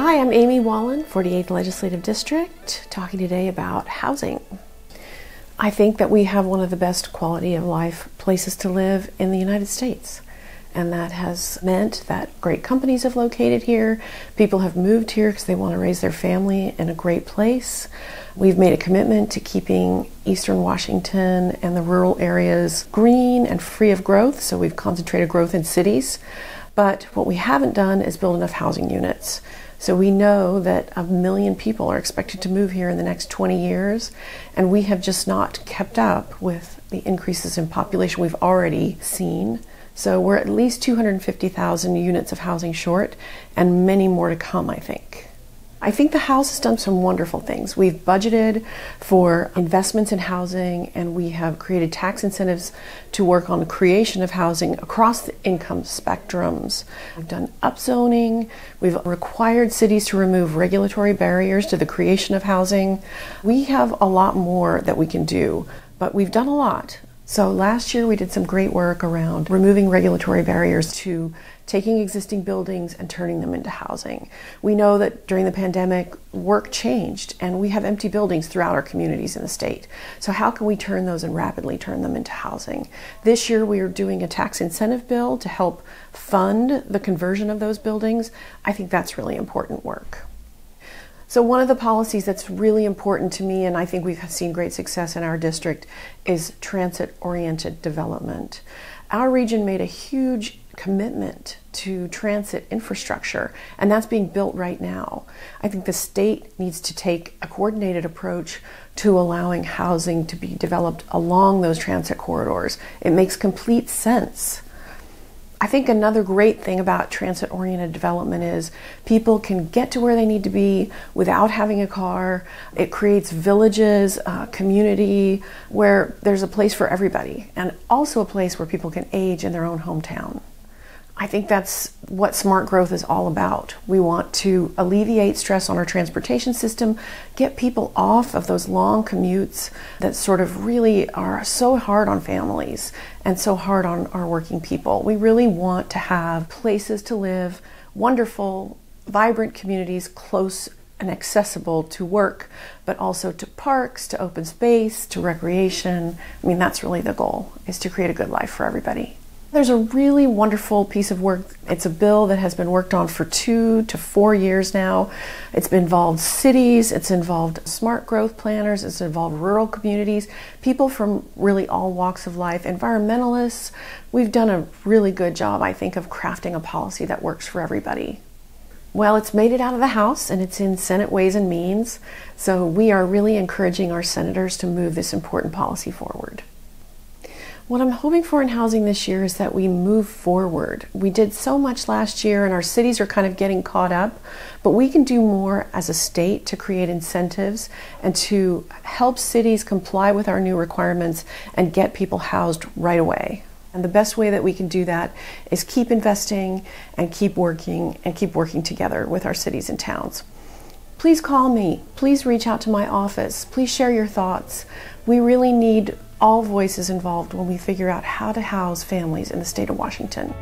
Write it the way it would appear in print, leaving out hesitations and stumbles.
Hi, I'm Amy Wallen, 48th Legislative District, talking today about housing. I think that we have one of the best quality of life places to live in the United States. And that has meant that great companies have located here. People have moved here because they want to raise their family in a great place. We've made a commitment to keeping Eastern Washington and the rural areas green and free of growth, so we've concentrated growth in cities. But what we haven't done is build enough housing units. So we know that 1 million people are expected to move here in the next 20 years, and we have just not kept up with the increases in population we've already seen. So we're at least 250,000 units of housing short, and many more to come, I think. I think the House has done some wonderful things. We've budgeted for investments in housing, and we have created tax incentives to work on the creation of housing across the income spectrums. We've done upzoning. We've required cities to remove regulatory barriers to the creation of housing. We have a lot more that we can do, but we've done a lot. So last year we did some great work around removing regulatory barriers to taking existing buildings and turning them into housing. We know that during the pandemic, work changed and we have empty buildings throughout our communities in the state. So how can we turn those and rapidly turn them into housing? This year we are doing a tax incentive bill to help fund the conversion of those buildings. I think that's really important work. So one of the policies that's really important to me, and I think we've seen great success in our district, is transit-oriented development. Our region made a huge commitment to transit infrastructure, and that's being built right now. I think the state needs to take a coordinated approach to allowing housing to be developed along those transit corridors. It makes complete sense. I think another great thing about transit-oriented development is people can get to where they need to be without having a car. It creates villages, community, where there's a place for everybody, and also a place where people can age in their own hometown. I think that's what smart growth is all about. We want to alleviate stress on our transportation system, get people off of those long commutes that sort of really are so hard on families and so hard on our working people. We really want to have places to live, wonderful, vibrant communities close and accessible to work, but also to parks, to open space, to recreation. I mean, that's really the goal, is to create a good life for everybody. There's a really wonderful piece of work. It's a bill that has been worked on for 2 to 4 years now. It's involved cities, it's involved smart growth planners, it's involved rural communities, people from really all walks of life, environmentalists. We've done a really good job, I think, of crafting a policy that works for everybody. Well, it's made it out of the House and it's in Senate Ways and Means, so we are really encouraging our senators to move this important policy forward. What I'm hoping for in housing this year is that we move forward. We did so much last year and our cities are kind of getting caught up, but we can do more as a state to create incentives and to help cities comply with our new requirements and get people housed right away. And the best way that we can do that is keep investing and keep working together with our cities and towns. Please call me. Please reach out to my office. Please share your thoughts. We really need all voices involved when we figure out how to house families in the state of Washington.